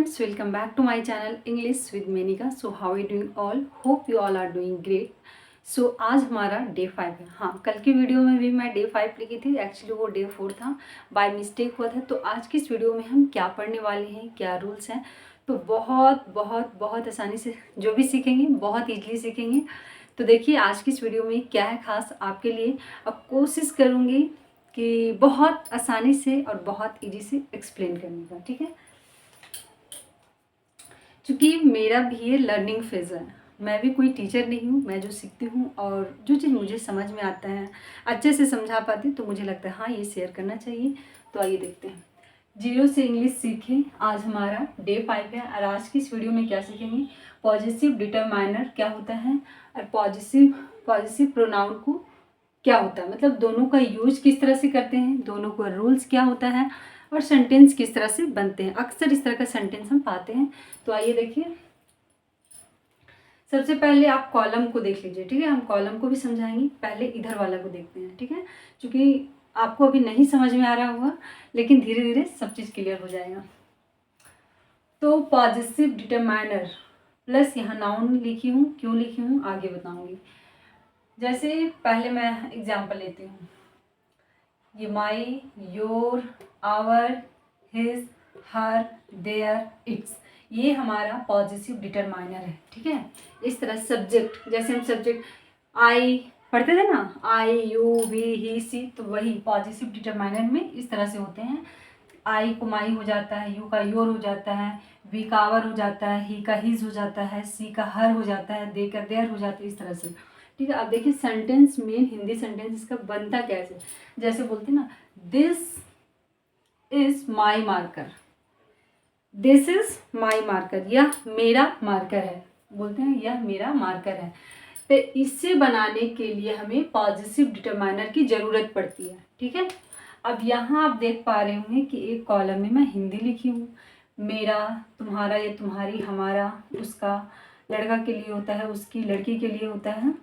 friends, welcome back to my channel English with Menika. So how are you doing all? Hope you all are doing great. So आज हमारा day 5 है। हाँ, कल की video में भी मैं डे 5 लिखी थी, एक्चुअली वो डे 4 था, बाय मिस्टेक हुआ था। तो आज की इस वीडियो में हम क्या पढ़ने वाले हैं, क्या रूल्स हैं, तो बहुत बहुत बहुत आसानी से जो भी सीखेंगे बहुत ईजिली सीखेंगे। तो देखिए आज की इस वीडियो में क्या है खास आपके लिए। अब कोशिश करूँगी कि बहुत आसानी से और बहुत ईजी से एक्सप्लेन करने का, ठीक है। क्योंकि मेरा भी ये लर्निंग फेज़ है, मैं भी कोई टीचर नहीं हूँ, मैं जो सीखती हूँ और जो चीज़ मुझे समझ में आता है अच्छे से समझा पाती, तो मुझे लगता है हाँ ये शेयर करना चाहिए। तो आइए देखते हैं, जीरो से इंग्लिश सीखें। आज हमारा डे 5 है और आज की इस वीडियो में क्या सीखेंगे, पॉजिटिव डिटरमाइनर क्या होता है और पॉजिटिव प्रोनाउन को क्या होता है, मतलब दोनों का यूज किस तरह से करते हैं, दोनों का रूल्स क्या होता है और सेंटेंस किस तरह से बनते हैं। अक्सर इस तरह का सेंटेंस हम पाते हैं। तो आइए देखिए, सबसे पहले आप कॉलम को देख लीजिए, ठीक है। हम कॉलम को भी समझाएंगे, पहले इधर वाला को देखते हैं, ठीक है। क्योंकि आपको अभी नहीं समझ में आ रहा होगा, लेकिन धीरे धीरे सब चीज़ क्लियर हो जाएगा। तो पॉजिटिव डिटरमाइनर प्लस यहाँ नाउन लिखी हूँ, क्यों लिखी हूँ आगे बताऊँगी। जैसे पहले मैं एग्जाम्पल लेती हूँ, ये my, your, our, his, her, their, its, ये हमारा पॉजिटिव डिटरमाइनर है, ठीक है। इस तरह सब्जेक्ट, जैसे हम सब्जेक्ट आई पढ़ते थे ना, आई, यू, वी, ही, सी, तो वही पॉजिटिव डिटरमाइनर में इस तरह से होते हैं। आई को माई हो जाता है, यू का योर हो जाता है, वी का आवर हो जाता है, ही का हिज हो जाता है, सी का हर हो जाता है, दे का देयर हो जाता है, इस तरह से, ठीक है। अब देखिए सेंटेंस, मेन हिंदी सेंटेंस इसका बनता कैसे, जैसे बोलते ना, this is my marker, this is my marker, यह मेरा मार्कर है, बोलते हैं यह मेरा मार्कर है। तो इसे बनाने के लिए हमें पॉजिटिव डिटरमाइनर की ज़रूरत पड़ती है, ठीक है। अब यहाँ आप देख पा रहे होंगे कि एक कॉलम में मैं हिंदी लिखी हूँ, मेरा, तुम्हारा या तुम्हारी, हमारा, उसका, लड़का के लिए होता है, उसकी, लड़की के लिए होता है,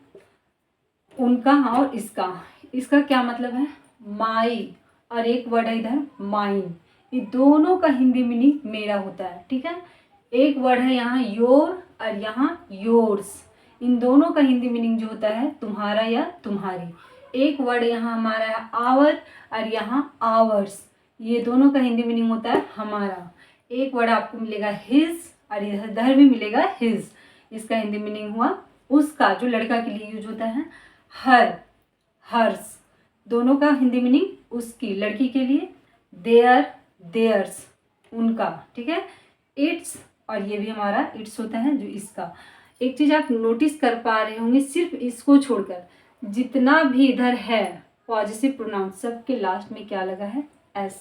उनका और इसका। इसका क्या मतलब है, माई, और एक वर्ड है इधर माइन, ये दोनों का हिंदी मीनिंग मेरा होता है, ठीक है। एक वर्ड है यहाँ योर और यहाँ योर्स, इन दोनों का हिंदी मीनिंग जो होता है तुम्हारा या तुम्हारी। एक वर्ड यहाँ हमारा है आवर और यहाँ आवर्स, ये दोनों का हिंदी मीनिंग होता है हमारा। एक वर्ड आपको मिलेगा हिज और इधर भी मिलेगा हिज, इसका हिंदी मीनिंग हुआ उसका, जो लड़का के लिए यूज होता है। हर, हर्स, दोनों का हिंदी मीनिंग उसकी, लड़की के लिए। देयर, देयर्स, उनका, ठीक है। इट्स, और ये भी हमारा इट्स होता है जो इसका। एक चीज़ आप नोटिस कर पा रहे होंगे, सिर्फ इसको छोड़कर जितना भी इधर है पॉजिटिव प्रोनाउन, सबके लास्ट में क्या लगा है, एस,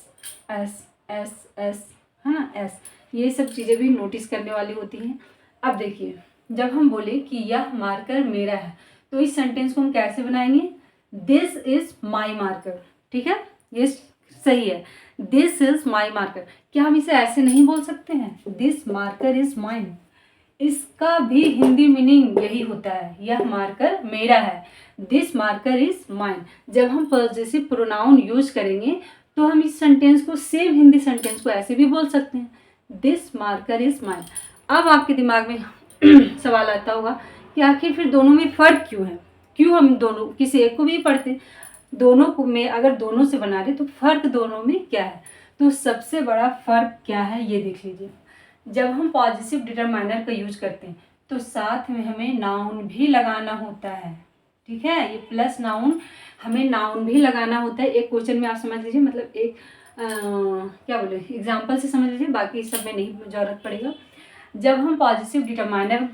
एस, एस, एस, है ना, एस। ये सब चीज़ें भी नोटिस करने वाली होती हैं। अब देखिए, जब हम बोले कि यह मार्कर मेरा है, तो इस सेंटेंस को हम कैसे बनाएंगे, दिस इज माई मार्कर, ठीक है, ये सही है, दिस इज माई मार्कर। क्या हम इसे ऐसे नहीं बोल सकते हैं, दिस मार्कर इज माइन, इसका भी हिंदी मीनिंग यही होता है, यह मार्कर मेरा है, दिस मार्कर इज माइन। जब हम पॉजिटिव प्रोनाउन यूज करेंगे तो हम इस सेंटेंस को, सेम हिंदी सेंटेंस को ऐसे भी बोल सकते हैं, दिस मार्कर इज माइन। अब आपके दिमाग में सवाल आता होगा कि आखिर फिर दोनों में फ़र्क क्यों है, क्यों हम दोनों किसी एक को भी पढ़ते, दोनों को में अगर दोनों से बना रहे तो फ़र्क दोनों में क्या है। तो सबसे बड़ा फ़र्क क्या है ये देख लीजिए, जब हम पॉजिटिव डिटरमाइनर का यूज करते हैं तो साथ में हमें नाउन भी लगाना होता है, ठीक है। ये प्लस नाउन, हमें नाउन भी लगाना होता है। एक क्वेश्चन में आप समझ लीजिए, मतलब एक क्या बोले, एग्जाम्पल से समझ लीजिए, बाकी सब में नहीं ज़रूरत पड़ेगा। जब हम पॉजिटिव डिटरमाइनर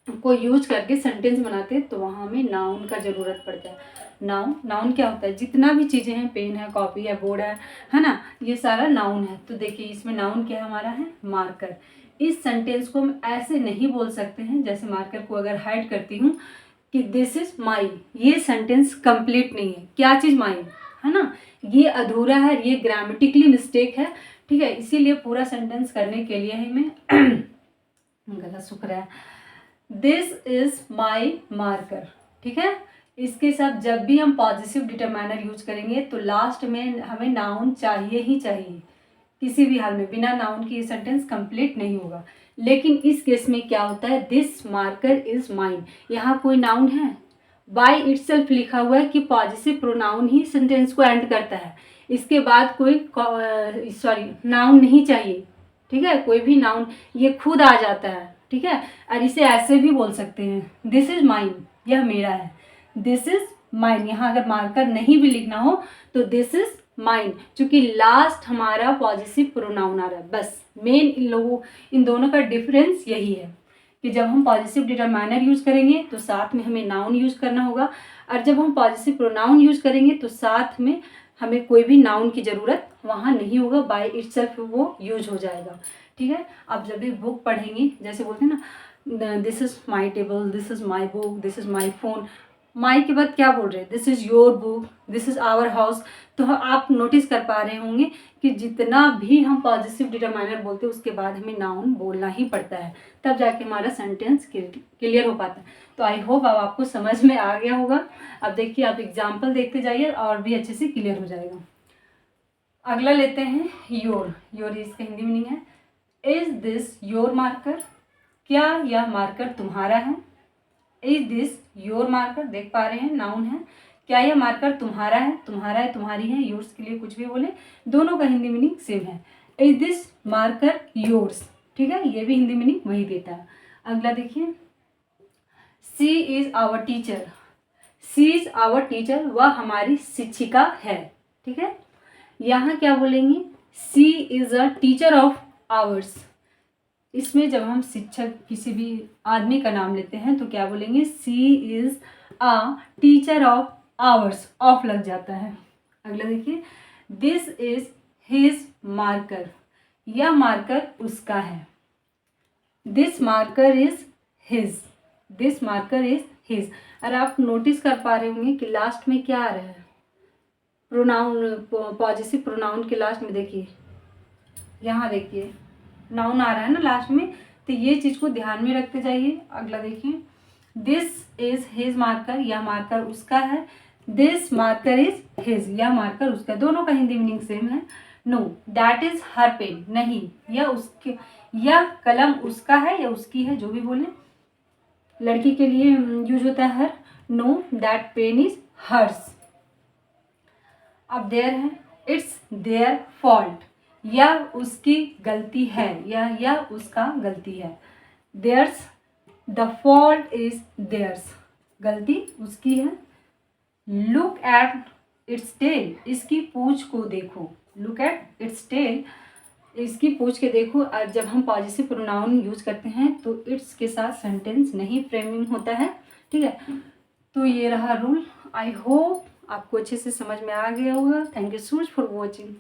को यूज करके सेंटेंस बनाते हैं तो वहाँ हमें नाउन का ज़रूरत पड़ता है। नाउन क्या होता है, जितना भी चीज़ें हैं, पेन है, कॉपी है, बोर्ड है ना, ये सारा नाउन है। तो देखिए इसमें नाउन क्या है हमारा है, मार्कर। इस सेंटेंस को हम ऐसे नहीं बोल सकते हैं, जैसे मार्कर को अगर हाइड करती हूँ कि दिस इज माई, ये सेंटेंस कंप्लीट नहीं है। क्या चीज़, माई, है ना, ये अधूरा है, ये ग्रामेटिकली मिस्टेक है, ठीक है। इसीलिए पूरा सेंटेंस करने के लिए हमें गला सूख रहा है, दिस इज माई मार्कर, ठीक है। इसके साथ जब भी हम पॉजिटिव डिटरमाइनर यूज करेंगे तो लास्ट में हमें नाउन चाहिए ही चाहिए, किसी भी हाल में बिना नाउन के ये सेंटेंस कंप्लीट नहीं होगा। लेकिन इस केस में क्या होता है, दिस मार्कर इज माइन, यहाँ कोई नाउन है, बाय इटसेल्फ लिखा हुआ है कि पॉजिटिव प्रोनाउन ही सेंटेंस को एंड करता है, इसके बाद कोई नाउन नहीं चाहिए, ठीक है, कोई भी नाउन ये खुद आ जाता है, ठीक है। और इसे ऐसे भी बोल सकते हैं, दिस इज माइन, यह मेरा है, दिस इज माइन। यहाँ अगर मार्कर नहीं भी लिखना हो तो दिस इज माइन, चूंकि लास्ट हमारा पॉजिटिव प्रोनाउन आ रहा है। बस मेन इन दोनों का डिफरेंस यही है कि जब हम पॉजिटिव डिटरमाइनर यूज करेंगे तो साथ में हमें नाउन यूज करना होगा, और जब हम पॉजिटिव प्रोनाउन यूज करेंगे तो साथ में हमें कोई भी नाउन की ज़रूरत वहाँ नहीं होगा, बाय इटसेल्फ वो यूज हो जाएगा, ठीक है। आप जब भी बुक पढ़ेंगे, जैसे बोलते हैं ना, this is my table, this is my book, this is my phone, my के बाद क्या बोल रहे हैं, this is your book, this is our house. तो आप नोटिस कर पा रहे होंगे कि जितना भी हम पॉजिटिव डिटरमाइनर बोलते हैं उसके बाद हमें नाउन बोलना ही पड़ता है, तब जाके हमारा सेंटेंस क्लियर हो पाता है। तो आई होप अब आपको समझ में आ गया होगा। अब देखिए, आप एग्जाम्पल देखते जाइए और भी अच्छे से क्लियर हो जाएगा। अगला लेते हैं योर। योर इसका हिंदी मीनिंग है, इज दिस योर मार्कर, क्या यह मार्कर तुम्हारा है। इज दिस योर मार्कर, देख पा रहे हैं नाउन है, क्या यह मार्कर तुम्हारा है, तुम्हारा है, तुम्हारी है, योर्स के लिए कुछ भी बोले, दोनों का हिंदी मीनिंग सेम है। इज दिस मार्कर योर्स, ठीक है, ये भी हिंदी मीनिंग वही देता है। अगला देखिए, she is our teacher, she is our teacher, वह हमारी शिक्षिका है, ठीक है। यहाँ क्या बोलेंगे, she is a teacher of ours. इसमें जब हम शिक्षक किसी भी आदमी का नाम लेते हैं तो क्या बोलेंगे, she is a teacher of ours, of लग जाता है। अगला देखिए, दिस इज हिज मार्कर, यह मार्कर उसका है। This marker is his, this marker is his. और आप नोटिस कर पा रहे होंगे कि लास्ट में क्या आ रहा है, प्रोनाउन, पॉजिटिव प्रोनाउन के लास्ट में देखिए, यहाँ देखिए नाउन आ रहा है ना लास्ट में, तो ये चीज़ को ध्यान में रखते जाइए। अगला देखिए, दिस इज हिज मार्कर, यह मार्कर उसका है। दिस मार्कर इज हिज, यह मार्कर उसका, दोनों का हिंदी मीनिंग सेम है। No that is her pen, नहीं यह उसके, यह कलम उसका है या उसकी है, जो भी बोले, लड़की के लिए यूज होता है her. Know that pen is hers. अब देयर है, इट्स देयर फॉल्ट, यह उसकी गलती है, यह उसका गलती है। Theirs, the fault is theirs, गलती उसकी है। लुक एट इट्स टेल, इसकी पूंछ को देखो। लुक एट इट्स टेल, इसकी पूंछ के देखो। और जब हम पॉजिटिव प्रोनाउन यूज करते हैं तो इट्स के साथ सेंटेंस नहीं फ्रेमिंग होता है, ठीक है। तो ये रहा रूल। आई होप आपको अच्छे से समझ में आ गया होगा। Thank you so much for watching.